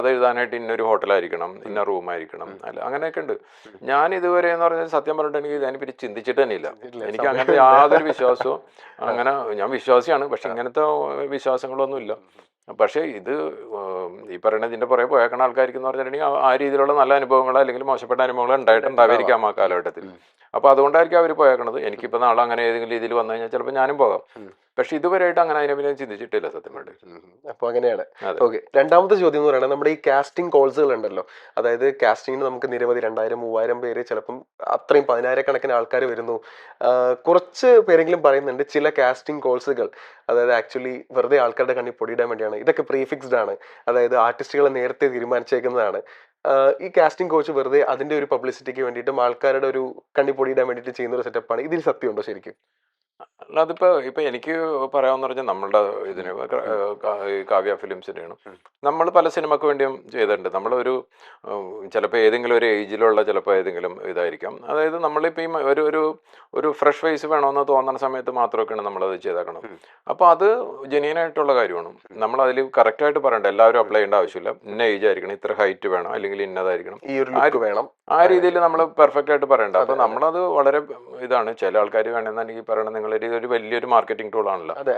അത് എഴുതാനായിട്ട് ഇന്നൊരു ഹോട്ടലായിരിക്കണം, ഇന്ന റൂമായിരിക്കണം, അല്ല അങ്ങനെയൊക്കെ ഉണ്ട്. ഞാൻ ഇതുവരെ എന്ന് പറഞ്ഞാൽ സത്യം പറഞ്ഞിട്ട് എനിക്ക് അതിനെപ്പറ്റി ചിന്തിച്ചിട്ട് തന്നെ ഇല്ല. എനിക്ക് അങ്ങനത്തെ യാതൊരു വിശ്വാസവും അങ്ങനെ ഞാൻ വിശ്വാസിയാണ്, പക്ഷെ ഇങ്ങനത്തെ വിശ്വാസങ്ങളൊന്നും ഇല്ല. പക്ഷേ ഇത് ഈ പറയുന്ന ഇതിന്റെ പുറകെ പോയേക്കണ ആൾക്കാർക്ക് എന്ന് പറഞ്ഞിട്ടുണ്ടെങ്കിൽ ആ രീതിയിലുള്ള നല്ല അനുഭവങ്ങളോ അല്ലെങ്കിൽ മോശപ്പെട്ട അനുഭവങ്ങളോ ഉണ്ടായിട്ടുണ്ടാവായിരിക്കാം ആ കാലഘട്ടത്തിൽ. അപ്പോൾ അതുകൊണ്ടായിരിക്കും അവർ പോയേക്കണത്. എനിക്കിപ്പോൾ നാളെ അങ്ങനെ ഏതെങ്കിലും രീതിയിൽ വന്നു കഴിഞ്ഞാൽ ചിലപ്പോൾ ഞാനും പോകാം. പക്ഷെ ഇതുവരെയായിട്ട് അങ്ങനെ അതിനെപ്പറ്റി ചിന്തിച്ചിട്ടില്ല സത്യം പറഞ്ഞിട്ട്. അപ്പൊ അങ്ങനെയാണ്. അതെ. ഓക്കെ, രണ്ടാമത്തെ ചോദ്യം എന്ന് പറയുന്നത് നമ്മുടെ ഈ കാസ്റ്റിംഗ് കോൾസുകൾ ഉണ്ടല്ലോ. അതായത് കാസ്റ്റിംഗിന് നമുക്ക് നിരവധി 2000-3000 പേര്, ചിലപ്പം അത്രയും 10000-കണക്കിന് ആൾക്കാർ വരുന്നു. കുറച്ച് പേരെങ്കിലും പറയുന്നുണ്ട് ചില കാസ്റ്റിംഗ് കോൾസുകൾ അതായത് ആക്ച്വലി വെറുതെ ആൾക്കാരുടെ കണ്ണിൽ പൊടിയിടാൻ വേണ്ടിയാണ്, ഇതൊക്കെ പ്രീഫിക്സ്ഡ് ആണ്, അതായത് ആർട്ടിസ്റ്റുകളെ നേരത്തെ തീരുമാനിച്ചേക്കുന്നതാണ്. ഈ കാസ്റ്റിംഗ് കോച്ച് വെറുതെ അതിന്റെ ഒരു പബ്ലിസിറ്റിക്ക് വേണ്ടിയിട്ടും ആൾക്കാരുടെ ഒരു കണ്ണി പൊടിയിടാൻ വേണ്ടിയിട്ട് ചെയ്യുന്ന ഒരു സെറ്റപ്പാണ്. ഇതിൽ സത്യമുണ്ടോ ശരിക്കും? അല്ല, ഇപ്പൊ എനിക്ക് പറയാമെന്ന് പറഞ്ഞാൽ നമ്മളുടെ ഇതിന് ഈ കാവ്യ ഫിലിംസിൻ്റെയാണ്. നമ്മൾ പല സിനിമക്ക് വേണ്ടിയും ചെയ്തിട്ടുണ്ട്. നമ്മളൊരു ചിലപ്പോൾ ഏതെങ്കിലും ഒരു ഏജിലുള്ള ചിലപ്പോൾ ഏതെങ്കിലും ഇതായിരിക്കാം. അതായത് നമ്മളിപ്പോൾ ഈ ഒരു ഫ്രഷ് ഫേസ് വേണമെന്ന് തോന്നുന്ന സമയത്ത് മാത്രമൊക്കെയാണ് നമ്മളത് ചെയ്തേക്കണം. അപ്പോൾ അത് ജെന്യൂനായിട്ടുള്ള കാര്യമാണ്. നമ്മളതിൽ കറക്റ്റായിട്ട് പറയണ്ട, എല്ലാവരും അപ്ലൈ ചെയ്യേണ്ട ആവശ്യമില്ല. ഇന്ന ഏജ് ആയിരിക്കണം, ഇത്ര ഹൈറ്റ് വേണം, അല്ലെങ്കിൽ ഇന്നതായിരിക്കണം, ഈ ഒരു ലുക്ക് വേണം, ആ രീതിയിൽ നമ്മൾ പെർഫെക്റ്റ് ആയിട്ട് പറയണ്ട. അപ്പോൾ നമ്മളത് വളരെ ഇതാണ്. ചില ആൾക്കാർ വേണമെന്നുണ്ടെങ്കിൽ പറയണം, നിങ്ങളൊരു വലിയൊരു മാർക്കറ്റിംഗ് ടൂളാണല്ലോ.